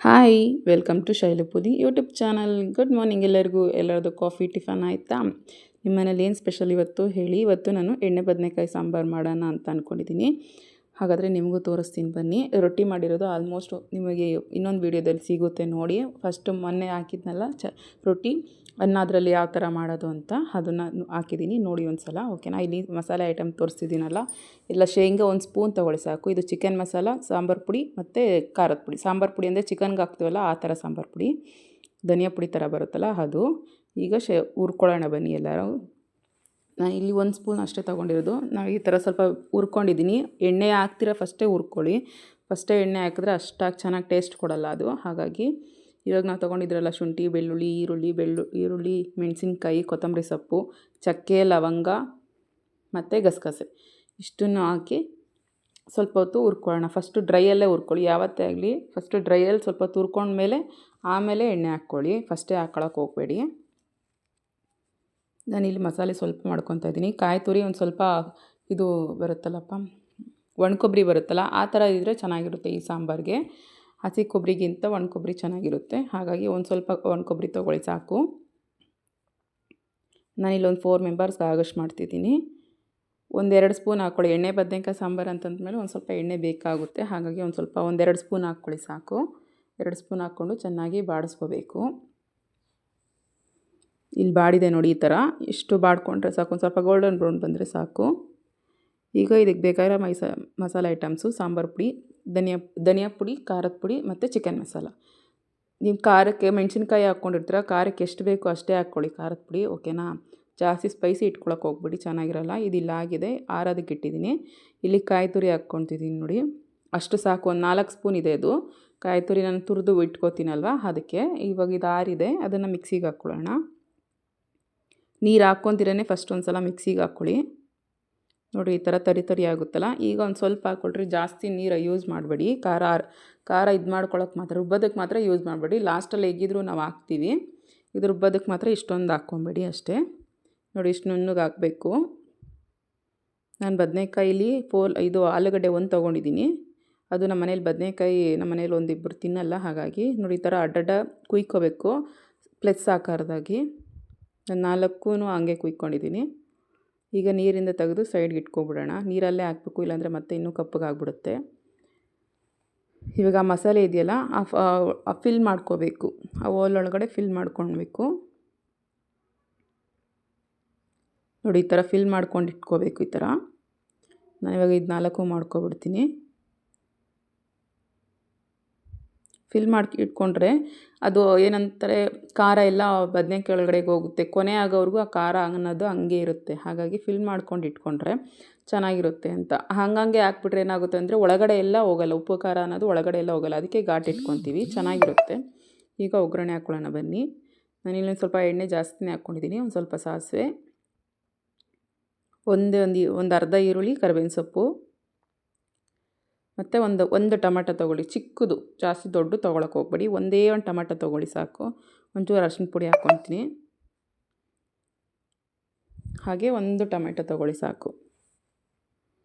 Hi welcome to Shailapuri YouTube channel. Good morning ಎಲ್ಲರಿಗೂ. ಎಲ್ಲರದು coffee tiffin ಆಯಿತಾ? ನಿಮ್ಮ ಮನೇಲಿ ಏನು ಸ್ಪೆಷಲ್ ಇವತ್ತು ಹೇಳಿ. ಇವತ್ತು ನಾನು ಎಣ್ಣೆ ಬದನೆಕಾಯಿ ಸಾಂಬಾರು ಮಾಡೋಣ ಅಂತ ಅಂದ್ಕೊಂಡಿದ್ದೀನಿ. ಹಾಗಾದರೆ ನಿಮಗೂ ತೋರಿಸ್ತೀನಿ ಬನ್ನಿ. ರೊಟ್ಟಿ ಮಾಡಿರೋದು ಆಲ್ಮೋಸ್ಟ್ ನಿಮಗೆ ಇನ್ನೊಂದು ವೀಡಿಯೋದಲ್ಲಿ ಸಿಗುತ್ತೆ ನೋಡಿ. ಫಸ್ಟು ಮೊನ್ನೆ ಹಾಕಿದ್ನಲ್ಲ ರೊಟ್ಟಿ ಅನ್ನ ಅದರಲ್ಲಿ ಯಾವ ಥರ ಮಾಡೋದು ಅಂತ ಅದನ್ನು ಹಾಕಿದ್ದೀನಿ ನೋಡಿ ಒಂದು ಸಲ. ಓಕೆನಾ? ಇಲ್ಲಿ ಮಸಾಲೆ ಐಟಮ್ ತೋರಿಸ್ತಿದ್ದೀನಲ್ಲ, ಇಲ್ಲ ಶೇಂಗಾ ಒಂದು ಸ್ಪೂನ್ ತೊಗೊಳ್ಳಿ ಸಾಕು. ಇದು ಚಿಕನ್ ಮಸಾಲ, ಸಾಂಬಾರು ಪುಡಿ ಮತ್ತು ಖಾರದ ಪುಡಿ. ಸಾಂಬಾರು ಪುಡಿ ಅಂದರೆ ಚಿಕನ್ಗೆ ಹಾಕ್ತೀವಲ್ಲ ಆ ಥರ ಸಾಂಬಾರು ಪುಡಿ. ಧನಿಯಾ ಪುಡಿ ಥರ ಬರುತ್ತಲ್ಲ ಅದು. ಈಗ ಹುರ್ಕೊಳ್ಳೋಣ ಬನ್ನಿ ಎಲ್ಲರೂ. ನಾನು ಇಲ್ಲಿ 1 ಸ್ಪೂನ್ ಅಷ್ಟೇ ತೊಗೊಂಡಿರೋದು. ನಾವು ಈ ಥರ ಸ್ವಲ್ಪ ಹುರ್ಕೊಂಡಿದ್ದೀನಿ. ಎಣ್ಣೆ ಹಾಕ್ತೀರ ಫಸ್ಟೇ ಹುರ್ಕೊಳ್ಳಿ. ಫಸ್ಟೇ ಎಣ್ಣೆ ಹಾಕಿದ್ರೆ ಅಷ್ಟಾಗಿ ಚೆನ್ನಾಗಿ ಟೇಸ್ಟ್ ಕೊಡೋಲ್ಲ ಅದು. ಹಾಗಾಗಿ ಇವಾಗ ನಾವು ತೊಗೊಂಡಿದ್ರಲ್ಲ ಶುಂಠಿ, ಬೆಳ್ಳುಳ್ಳಿ, ಈರುಳ್ಳಿ, ಮೆಣಸಿನ್ಕಾಯಿ, ಕೊತ್ತಂಬರಿ ಸೊಪ್ಪು, ಚಕ್ಕೆ, ಲವಂಗ ಮತ್ತು ಗಸಗಸೆ ಇಷ್ಟನ್ನು ಹಾಕಿ ಸ್ವಲ್ಪ ಹೊತ್ತು ಹುರ್ಕೊಳ್ಳೋಣ. ಫಸ್ಟು ಡ್ರೈಯಲ್ಲೇ ಹುರ್ಕೊಳ್ಳಿ. ಯಾವತ್ತೇ ಆಗಲಿ ಫಸ್ಟು ಡ್ರೈಯಲ್ಲಿ ಸ್ವಲ್ಪ ಹೊತ್ತು ಹುರ್ಕೊಂಡ್ಮೇಲೆ ಆಮೇಲೆ ಎಣ್ಣೆ ಹಾಕ್ಕೊಳ್ಳಿ. ಫಸ್ಟೇ ಹಾಕ್ಕೊಳ್ಳೋಕೆ ಹೋಗಬೇಡಿ. ನಾನಿಲ್ಲಿ ಮಸಾಲೆ ಸ್ವಲ್ಪ ಮಾಡ್ಕೊತಾ ಇದ್ದೀನಿ. ಕಾಯಿ ತುರಿ ಒಂದು ಸ್ವಲ್ಪ ಇದು ಬರುತ್ತಲ್ಲಪ್ಪ, ಒಣ ಕೊಬ್ಬರಿ ಬರುತ್ತಲ್ಲ ಆ ಥರ ಇದ್ದರೆ ಚೆನ್ನಾಗಿರುತ್ತೆ ಈ ಸಾಂಬಾರಿಗೆ. ಹಸಿ ಕೊಬ್ಬರಿಗಿಂತ ಒಣ ಕೊಬ್ಬರಿ ಚೆನ್ನಾಗಿರುತ್ತೆ. ಹಾಗಾಗಿ ಒಂದು ಸ್ವಲ್ಪ ಒಣ ಕೊಬ್ಬರಿ ತೊಗೊಳ್ಳಿ ಸಾಕು. ನಾನಿಲ್ಲೊಂದು 4 ಮೆಂಬರ್ಸ್ಗೆ ಆಗೋಷ್ಟು ಮಾಡ್ತಿದ್ದೀನಿ. 1-2 ಸ್ಪೂನ್ ಹಾಕ್ಕೊಳ್ಳಿ. ಎಣ್ಣೆ ಬದನೆಕಾಯಿ ಸಾಂಬಾರು ಅಂತಂದಮೇಲೆ ಒಂದು ಸ್ವಲ್ಪ ಎಣ್ಣೆ ಬೇಕಾಗುತ್ತೆ. ಹಾಗಾಗಿ ಒಂದು ಸ್ವಲ್ಪ 1-2 ಸ್ಪೂನ್ ಹಾಕ್ಕೊಳ್ಳಿ ಸಾಕು. 2 ಸ್ಪೂನ್ ಹಾಕ್ಕೊಂಡು ಚೆನ್ನಾಗಿ ಬಾಡಿಸ್ಕೋಬೇಕು. ಇಲ್ಲಿ ಬಾಡಿದೆ ನೋಡಿ ಈ ಥರ. ಇಷ್ಟು ಬಾಡಿಕೊಂಡ್ರೆ ಸಾಕು. ಒಂದು ಸ್ವಲ್ಪ ಗೋಲ್ಡನ್ ಬ್ರೌನ್ ಬಂದರೆ ಸಾಕು. ಈಗ ಇದಕ್ಕೆ ಬೇಕಾಗಿರೋ ಮಸಾಲೆ ಐಟಮ್ಸು: ಸಾಂಬಾರು ಪುಡಿ, ಧನಿಯಾ ಪುಡಿ, ಖಾರದ ಪುಡಿ ಮತ್ತು ಚಿಕನ್ ಮಸಾಲ. ನೀವು ಖಾರಕ್ಕೆ ಮೆಣಸಿನ್ಕಾಯಿ ಹಾಕ್ಕೊಂಡಿರ್ತೀರ, ಖಾರಕ್ಕೆ ಎಷ್ಟು ಬೇಕೋ ಅಷ್ಟೇ ಹಾಕ್ಕೊಳ್ಳಿ ಖಾರದ ಪುಡಿ. ಓಕೆನಾ? ಜಾಸ್ತಿ ಸ್ಪೈಸಿ ಇಟ್ಕೊಳಕ್ಕೆ ಹೋಗ್ಬಿಡಿ, ಚೆನ್ನಾಗಿರಲ್ಲ. ಇದಿಲ್ಲ ಆಗಿದೆ, ಆರೋದಕ್ಕೆ ಇಟ್ಟಿದ್ದೀನಿ. ಇಲ್ಲಿ ಕಾಯಿ ತುರಿ ಹಾಕ್ಕೊತಿದ್ದೀನಿ ನೋಡಿ. ಅಷ್ಟು ಸಾಕು. ಒಂದು 4 ಸ್ಪೂನ್ ಇದೆ ಅದು. ಕಾಯಿ ತುರಿ ನಾನು ತುರಿದು ಇಟ್ಕೊತೀನಲ್ವ ಅದಕ್ಕೆ. ಇವಾಗ ಇದು ಆರಿದೆ, ಅದನ್ನು ಮಿಕ್ಸಿಗೆ ಹಾಕ್ಕೊಳ್ಳೋಣ. ನೀರು ಹಾಕ್ಕೊತಿರೇ ಫಸ್ಟ್ ಒಂದು ಸಲ ಮಿಕ್ಸಿಗೆ ಹಾಕ್ಕೊಳ್ಳಿ. ನೋಡಿರಿ ಈ ಥರ ತರಿ ಆಗುತ್ತಲ್ಲ. ಈಗ ಒಂದು ಸ್ವಲ್ಪ ಹಾಕ್ಕೊಳ್ರಿ, ಜಾಸ್ತಿ ನೀರು ಯೂಸ್ ಮಾಡಬೇಡಿ. ಖಾರ ಇದು ಮಾಡ್ಕೊಳಕ್ಕೆ ಮಾತ್ರ, ರುಬ್ಬೋದಕ್ಕೆ ಮಾತ್ರ ಯೂಸ್ ಮಾಡಬೇಡಿ. ಲಾಸ್ಟಲ್ಲಿ ಹೇಗಿದ್ರೂ ನಾವು ಹಾಕ್ತೀವಿ. ಇದು ರುಬ್ಬೋದಕ್ಕೆ ಮಾತ್ರ ಇಷ್ಟೊಂದು ಹಾಕ್ಕೊಬೇಡಿ ಅಷ್ಟೇ. ನೋಡಿ ಇಷ್ಟು ನುಣ್ಣಗೆ ಹಾಕಬೇಕು. ನಾನು ಬದನೆಕಾಯಿಲಿ ಇದು ಆಲೂಗಡ್ಡೆ ಒಂದು ತೊಗೊಂಡಿದ್ದೀನಿ. ಅದು ನಮ್ಮ ಮನೇಲಿ ಬದನೆಕಾಯಿ ನಮ್ಮ ಮನೇಲಿ ಒಂದಿಬ್ಬರು ತಿನ್ನಲ್ಲ. ಹಾಗಾಗಿ ನೋಡಿ ಈ ಥರ ಅಡ್ಡಡ್ಡ ಕುಯ್ಕೋಬೇಕು, ಪ್ಲಸ್ ಆಕಾರದಾಗಿ. ನಾನು 4 ಹಂಗೆ ಕುಯ್ಕೊಂಡಿದ್ದೀನಿ. ಈಗ ನೀರಿಂದ ತೆಗೆದು ಸೈಡ್ಗೆ ಇಟ್ಕೊಬಿಡೋಣ. ನೀರಲ್ಲೇ ಹಾಕಬೇಕು, ಇಲ್ಲಾಂದರೆ ಮತ್ತೆ ಇನ್ನೂ ಕಪ್ಪಗಾಗ್ಬಿಡುತ್ತೆ. ಇವಾಗ ಆ ಮಸಾಲೆ ಇದೆಯಲ್ಲ ಫಿಲ್ ಮಾಡ್ಕೋಬೇಕು. ಆ ಒಳಗಡೆ ಫಿಲ್ ಮಾಡ್ಕೊಳ್ಬೇಕು. ನೋಡಿ ಈ ಥರ ಫಿಲ್ ಮಾಡ್ಕೊಂಡು ಇಟ್ಕೋಬೇಕು ಈ ಥರ. ನಾನು ಇವಾಗ ಇದು 4 ಮಾಡ್ಕೊಬಿಡ್ತೀನಿ. ಫಿಲ್ ಮಾಡಿ ಇಟ್ಕೊಂಡ್ರೆ ಅದು ಏನಂತಾರೆ, ಖಾರ ಎಲ್ಲ ಬದನೆಕಾಯಿ ಒಳಗಡೆಗೆ ಹೋಗುತ್ತೆ. ಕೊನೆ ಆಗೋವರೆಗೂ ಆ ಖಾರ ಅನ್ನೋದು ಹಂಗೆ ಇರುತ್ತೆ. ಹಾಗಾಗಿ ಫಿಲ್ ಮಾಡ್ಕೊಂಡು ಇಟ್ಕೊಂಡ್ರೆ ಚೆನ್ನಾಗಿರುತ್ತೆ ಅಂತ. ಹಂಗಂಗೆ ಹಾಕ್ಬಿಟ್ರೆ ಏನಾಗುತ್ತೆ ಅಂದರೆ ಒಳಗಡೆ ಎಲ್ಲ ಹೋಗಲ್ಲ, ಉಪ್ಪು ಖಾರ ಅನ್ನೋದು ಒಳಗಡೆ ಎಲ್ಲ ಹೋಗಲ್ಲ. ಅದಕ್ಕೆ ಘಾಟ್ ಇಟ್ಕೊತೀವಿ, ಚೆನ್ನಾಗಿರುತ್ತೆ. ಈಗ ಒಗ್ಗರಣೆ ಹಾಕ್ಕೊಳ್ಳೋಣ ಬನ್ನಿ. ನಾನು ಇಲ್ಲೊಂದು ಸ್ವಲ್ಪ ಎಣ್ಣೆ ಜಾಸ್ತಿನೇ ಹಾಕ್ಕೊಂಡಿದ್ದೀನಿ. ಒಂದು ಸ್ವಲ್ಪ ಸಾಸಿವೆ, ಒಂದು ಅರ್ಧ ಈರುಳ್ಳಿ, ಕರಿಬೇವಿನ ಸೊಪ್ಪು ಮತ್ತು ಒಂದು ಟೊಮೆಟೊ ತೊಗೊಳ್ಳಿ. ಚಿಕ್ಕದು, ಜಾಸ್ತಿ ದೊಡ್ಡ ತೊಗೊಳಕ್ಕೆ ಹೋಗ್ಬೇಡಿ. ಒಂದೇ ಒಂದು ಟೊಮೆಟೊ ತೊಗೊಳ್ಳಿ ಸಾಕು. ಒಂಚೂರು ಅರಶಿನ ಪುಡಿ ಹಾಕ್ಕೊತೀನಿ. ಹಾಗೆ ಒಂದು ಟೊಮೆಟೊ ತೊಗೊಳ್ಳಿ ಸಾಕು.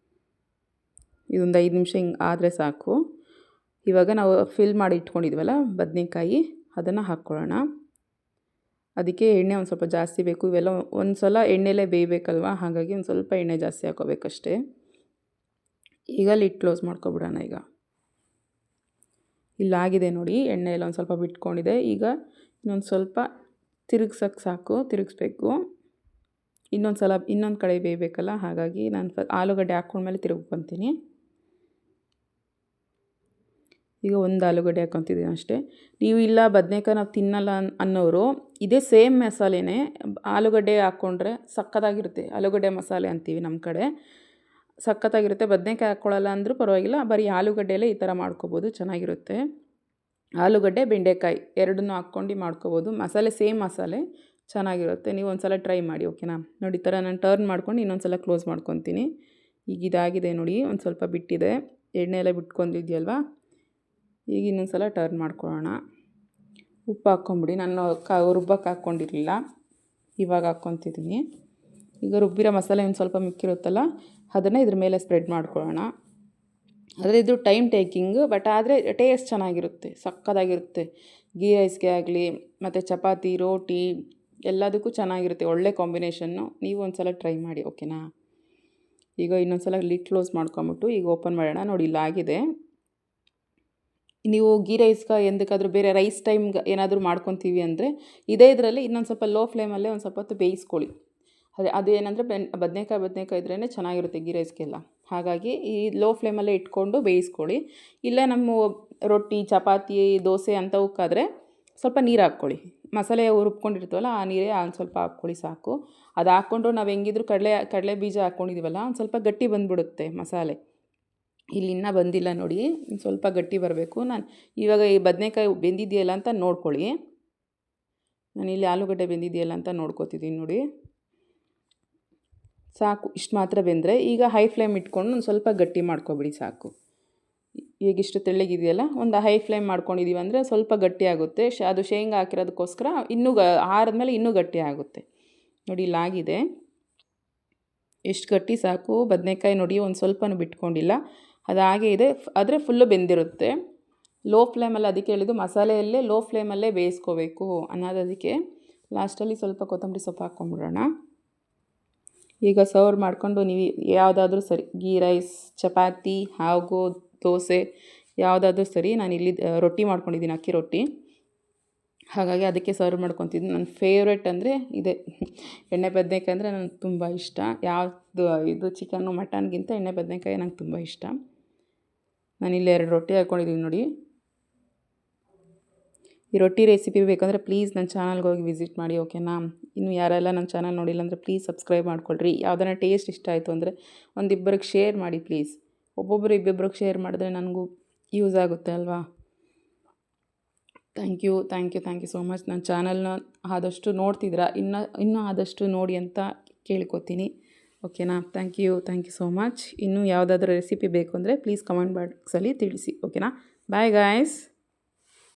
ಇದೊಂದು 5 ನಿಮಿಷ ಹಿಂಗೆ ಆದರೆ ಸಾಕು. ಇವಾಗ ನಾವು ಫಿಲ್ ಮಾಡಿ ಇಟ್ಕೊಂಡಿದ್ವಲ್ಲ ಬದನೆಕಾಯಿ, ಅದನ್ನು ಹಾಕ್ಕೊಳ್ಳೋಣ. ಅದಕ್ಕೆ ಎಣ್ಣೆ ಒಂದು ಸ್ವಲ್ಪ ಜಾಸ್ತಿ ಬೇಕು. ಇವೆಲ್ಲ ಒಂದು ಸಲ ಎಣ್ಣೆಲೇ ಬೇಯಬೇಕಲ್ವ, ಹಾಗಾಗಿ ಒಂದು ಸ್ವಲ್ಪ ಎಣ್ಣೆ ಜಾಸ್ತಿ ಹಾಕೋಬೇಕಷ್ಟೇ. ಈಗ ಲಿಡ್ ಕ್ಲೋಸ್ ಮಾಡ್ಕೊಬಿಡೋಣ. ಈಗ ಇಲ್ಲಾಗಿದೆ ನೋಡಿ, ಎಣ್ಣೆ ಎಲ್ಲ ಒಂದು ಸ್ವಲ್ಪ ಬಿಟ್ಕೊಂಡಿದೆ. ಈಗ ಇನ್ನೊಂದು ಸ್ವಲ್ಪ ತಿರುಗ್ಸೋಕ್ಕೆ ಸಾಕು, ತಿರುಗಿಸ್ಬೇಕು. ಇನ್ನೊಂದು ಕಡೆ ಬೇಯಬೇಕಲ್ಲ, ಹಾಗಾಗಿ ನಾನು ಆಲೂಗಡ್ಡೆ ಹಾಕ್ಕೊಂಡ್ಮೇಲೆ ತಿರುಗ್ಕೊತೀನಿ. ಈಗ ಒಂದು ಆಲೂಗಡ್ಡೆ ಹಾಕ್ಕೊತಿದ್ದೀನಿ ಅಷ್ಟೇ. ನೀವು ಇಲ್ಲ ಬದನೆಕಾಯಿ ನಾವು ತಿನ್ನಲ್ಲ ಅನ್ನೋರು ಇದೇ ಸೇಮ್ ಮಸಾಲೆನೇ ಆಲೂಗಡ್ಡೆ ಹಾಕ್ಕೊಂಡ್ರೆ ಸಕ್ಕತ್ತಾಗಿರುತ್ತೆ. ಆಲೂಗಡ್ಡೆ ಮಸಾಲೆ ಅಂತೀವಿ ನಮ್ಮ ಕಡೆ, ಸಕ್ಕತ್ತಾಗಿರುತ್ತೆ. ಬದನೆಕಾಯಿ ಹಾಕ್ಕೊಳ್ಳಲ್ಲ ಅಂದರೂ ಪರವಾಗಿಲ್ಲ, ಬರೀ ಆಲೂಗಡ್ಡೆಯಲ್ಲೇ ಈ ಥರ ಮಾಡ್ಕೊಬೋದು, ಚೆನ್ನಾಗಿರುತ್ತೆ. ಆಲೂಗಡ್ಡೆ, ಬೆಂಡೆಕಾಯಿ ಎರಡನ್ನೂ ಹಾಕ್ಕೊಂಡು ಮಾಡ್ಕೊಬೋದು. ಮಸಾಲೆ ಸೇಮ್ ಮಸಾಲೆ, ಚೆನ್ನಾಗಿರುತ್ತೆ. ನೀವು ಒಂದು ಸಲ ಟ್ರೈ ಮಾಡಿ. ಓಕೆನಾ? ನೋಡಿ ಈ ಥರ ನಾನು ಟರ್ನ್ ಮಾಡ್ಕೊಂಡು ಇನ್ನೊಂದು ಸಲ ಕ್ಲೋಸ್ ಮಾಡ್ಕೊತೀನಿ. ಈಗ ಇದಾಗಿದೆ ನೋಡಿ, ಒಂದು ಸ್ವಲ್ಪ ಬಿಟ್ಟಿದೆ, ಎಣ್ಣೆ ಎಲ್ಲ ಬಿಟ್ಕೊಂಡಿದೆಯಲ್ವ. ಈಗ ಇನ್ನೊಂದು ಸಲ ಟರ್ನ್ ಮಾಡ್ಕೊಳ್ಳೋಣ. ಉಪ್ಪು ಹಾಕ್ಕೊಂಬಿಡಿ. ನಾನು ರುಬ್ಬಕ್ಕೆ ಹಾಕ್ಕೊಂಡಿರಲಿಲ್ಲ, ಇವಾಗ ಹಾಕ್ಕೊತಿದ್ದೀನಿ. ಈಗ ರುಬ್ಬಿರೋ ಮಸಾಲೆ ಒಂದು ಸ್ವಲ್ಪ ಮಿಕ್ಕಿರುತ್ತಲ್ಲ, ಅದನ್ನು ಇದ್ರ ಮೇಲೆ ಸ್ಪ್ರೆಡ್ ಮಾಡ್ಕೊಳ್ಳೋಣ. ಆದರೆ ಇದು ಟೈಮ್ ಟೇಕಿಂಗ್, ಬಟ್ ಆದರೆ ಟೇಸ್ಟ್ ಚೆನ್ನಾಗಿರುತ್ತೆ, ಸಕ್ಕತ್ತಾಗಿರುತ್ತೆ. ಗೀ ರೈಸ್ಗೆ ಆಗಲಿ ಮತ್ತು ಚಪಾತಿ, ರೋಟಿ ಎಲ್ಲದಕ್ಕೂ ಚೆನ್ನಾಗಿರುತ್ತೆ. ಒಳ್ಳೆ ಕಾಂಬಿನೇಷನ್ನು. ನೀವು ಒಂದು ಸಲ ಟ್ರೈ ಮಾಡಿ, ಓಕೆನಾ? ಈಗ ಇನ್ನೊಂದು ಸಲ ಲಿಡ್ ಕ್ಲೋಸ್ ಮಾಡ್ಕೊಂಬಿಟ್ಟು ಈಗ ಓಪನ್ ಮಾಡೋಣ. ನೋಡಿ ಇಲ್ಲಾಗಿದೆ. ನೀವು ಗೀ ರೈಸ್ಗೆ ಎಂದಕ್ಕಾದರೂ ಬೇರೆ ರೈಸ್ ಟೈಮ್ಗೆ ಏನಾದರೂ ಮಾಡ್ಕೊತೀವಿ ಅಂದರೆ ಇದೇ ಇದರಲ್ಲಿ ಇನ್ನೊಂದು ಸ್ವಲ್ಪ ಲೋ ಫ್ಲೇಮಲ್ಲೇ ಒಂದು ಸ್ವಲ್ಪ ಹೊತ್ತು ಬೇಯಿಸ್ಕೊಳ್ಳಿ. ಅದು ಏನಂದರೆ ಬದನೇಕಾಯಿ ಇದ್ರೇ ಚೆನ್ನಾಗಿರುತ್ತೆ ಗೀ ರೈಸ್ಗೆಲ್ಲ. ಹಾಗಾಗಿ ಈ ಲೋ ಫ್ಲೇಮಲ್ಲೇ ಇಟ್ಕೊಂಡು ಬೇಯಿಸ್ಕೊಳ್ಳಿ. ಇಲ್ಲ ನಮ್ಮ ರೊಟ್ಟಿ, ಚಪಾತಿ, ದೋಸೆ ಅಂಥವಕ್ಕಾದರೆ ಸ್ವಲ್ಪ ನೀರು ಹಾಕ್ಕೊಳ್ಳಿ. ಮಸಾಲೆ ರುಬ್ಕೊಂಡಿರ್ತೀವಲ್ಲ ಆ ನೀರೇ ಒಂದು ಸ್ವಲ್ಪ ಹಾಕ್ಕೊಳ್ಳಿ ಸಾಕು. ಅದು ಹಾಕ್ಕೊಂಡು ನಾವು ಹೆಂಗಿದ್ರು ಕಡಲೆ ಬೀಜ ಹಾಕ್ಕೊಂಡಿದ್ದೀವಲ್ಲ ಒಂದು ಸ್ವಲ್ಪ ಗಟ್ಟಿ ಬಂದುಬಿಡುತ್ತೆ ಮಸಾಲೆ. ಇಲ್ಲಿ ಇನ್ನೂ ಬಂದಿಲ್ಲ ನೋಡಿ, ಸ್ವಲ್ಪ ಗಟ್ಟಿ ಬರಬೇಕು. ನಾನು ಇವಾಗ ಈ ಬದನೇಕಾಯಿ ಬೆಂದಿದೆಯಲ್ಲ ಅಂತ ನೋಡ್ಕೊಳ್ಳಿ. ನಾನಿಲ್ಲಿ ಆಲೂಗಡ್ಡೆ ಬೆಂದಿದೆಯಲ್ಲ ಅಂತ ನೋಡ್ಕೊತಿದ್ದೀನಿ ನೋಡಿ. ಸಾಕು, ಇಷ್ಟು ಮಾತ್ರ ಬೆಂದರೆ ಈಗ ಹೈ ಫ್ಲೇಮ್ ಇಟ್ಕೊಂಡು ಒಂದು ಸ್ವಲ್ಪ ಗಟ್ಟಿ ಮಾಡ್ಕೊಬಿಡಿ ಸಾಕು. ಈಗ ಇಷ್ಟು ತೆಳ್ಳಗಿದೆಯಲ್ಲ, ಒಂದು ಹೈ ಫ್ಲೇಮ್ ಮಾಡ್ಕೊಂಡಿದ್ದೀವಿ ಅಂದರೆ ಸ್ವಲ್ಪ ಗಟ್ಟಿ ಆಗುತ್ತೆ. ಅದು ಶೇಂಗಾ ಹಾಕಿರೋದಕ್ಕೋಸ್ಕರ ಇನ್ನೂ ಆರಿದ್ಮೇಲೆ ಇನ್ನೂ ಗಟ್ಟಿ ಆಗುತ್ತೆ. ನೋಡಿ ಇಲ್ಲಾಗಿದೆ. ಎಷ್ಟು ಗಟ್ಟಿ ಸಾಕು. ಬದನೇಕಾಯಿ ನೋಡಿ ಒಂದು ಸ್ವಲ್ಪನೂ ಬಿಟ್ಕೊಂಡಿಲ್ಲ, ಅದು ಹಾಗೆ ಇದೆ. ಆದರೆ ಫುಲ್ಲು ಬೆಂದಿರುತ್ತೆ. ಲೋ ಫ್ಲೇಮಲ್ಲಿ, ಅದಕ್ಕೆ ಹೇಳಿದ್ದು ಮಸಾಲೆಯಲ್ಲೇ ಲೋ ಫ್ಲೇಮಲ್ಲೇ ಬೇಯಿಸ್ಕೋಬೇಕು ಅನ್ನೋದಕ್ಕೆ. ಲಾಸ್ಟಲ್ಲಿ ಸ್ವಲ್ಪ ಕೊತ್ತಂಬರಿ ಸೊಪ್ಪು ಹಾಕ್ಕೊಂಬಿಡೋಣ. ಈಗ ಸರ್ವ್ ಮಾಡಿಕೊಂಡು ನೀವು ಯಾವುದಾದ್ರೂ ಸರಿ, ಗೀ ರೈಸ್, ಚಪಾತಿ ಹಾಗೂ ದೋಸೆ ಯಾವುದಾದ್ರೂ ಸರಿ. ನಾನಿಲ್ಲಿ ರೊಟ್ಟಿ ಮಾಡ್ಕೊಂಡಿದ್ದೀನಿ, ಅಕ್ಕಿ ರೊಟ್ಟಿ. ಹಾಗಾಗಿ ಅದಕ್ಕೆ ಸರ್ವ್ ಮಾಡ್ಕೊತಿದ್ದೀನಿ. ನನ್ನ ಫೇವ್ರೆಟ್ ಅಂದರೆ ಇದೆ, ಎಣ್ಣೆ ಬದನೇಕಾಯಿ ಅಂದರೆ ನನಗೆ ತುಂಬ ಇಷ್ಟ. ಯಾವುದು ಇದು ಚಿಕನ್ನು ಮಟನ್ಗಿಂತ ಎಣ್ಣೆ ಬದನೇಕಾಯಿ ನಂಗೆ ತುಂಬ ಇಷ್ಟ. ನಾನಿಲ್ಲಿ 2 ರೊಟ್ಟಿ ಹಾಕ್ಕೊಂಡಿದ್ದೀನಿ ನೋಡಿ. ಈ ರೊಟ್ಟಿ ರೆಸಿಪಿ ಬೇಕಂದರೆ ಪ್ಲೀಸ್ ನನ್ನ ಚಾನಲ್ಗೆ ಹೋಗಿ ವಿಸಿಟ್ ಮಾಡಿ, ಓಕೆನಾ? ಇನ್ನು ಯಾರೆಲ್ಲ ನನ್ನ ಚಾನಲ್ ನೋಡಿಲ್ಲ ಅಂದರೆ ಪ್ಲೀಸ್ ಸಬ್ಸ್ಕ್ರೈಬ್ ಮಾಡ್ಕೊಳ್ರಿ. ಯಾವ್ದಾರ ಟೇಸ್ಟ್ ಇಷ್ಟ ಆಯಿತು ಅಂದರೆ ಒಂದಿಬ್ಬರಿಗೆ ಶೇರ್ ಮಾಡಿ ಪ್ಲೀಸ್. ಒಬ್ಬೊಬ್ಬರು ಇಬ್ಬಿಬ್ರಿಗೆ ಶೇರ್ ಮಾಡಿದ್ರೆ ನನಗೂ ಯೂಸ್ ಆಗುತ್ತೆ ಅಲ್ವಾ? Thank you so much. ನನ್ನ ಚಾನಲ್ನ ಆದಷ್ಟು ನೋಡ್ತಿದ್ದೀರಾ, ಇನ್ನೂ ಆದಷ್ಟು ನೋಡಿ ಅಂತ ಕೇಳ್ಕೊತೀನಿ, ಓಕೆನಾ? Thank you so much. ಇನ್ನೂ ಯಾವುದಾದ್ರೂ ರೆಸಿಪಿ ಬೇಕು ಅಂದರೆ ಪ್ಲೀಸ್ ಕಮೆಂಟ್ ಬಾಕ್ಸಲ್ಲಿ ತಿಳಿಸಿ, ಓಕೆನಾ? Bye guys.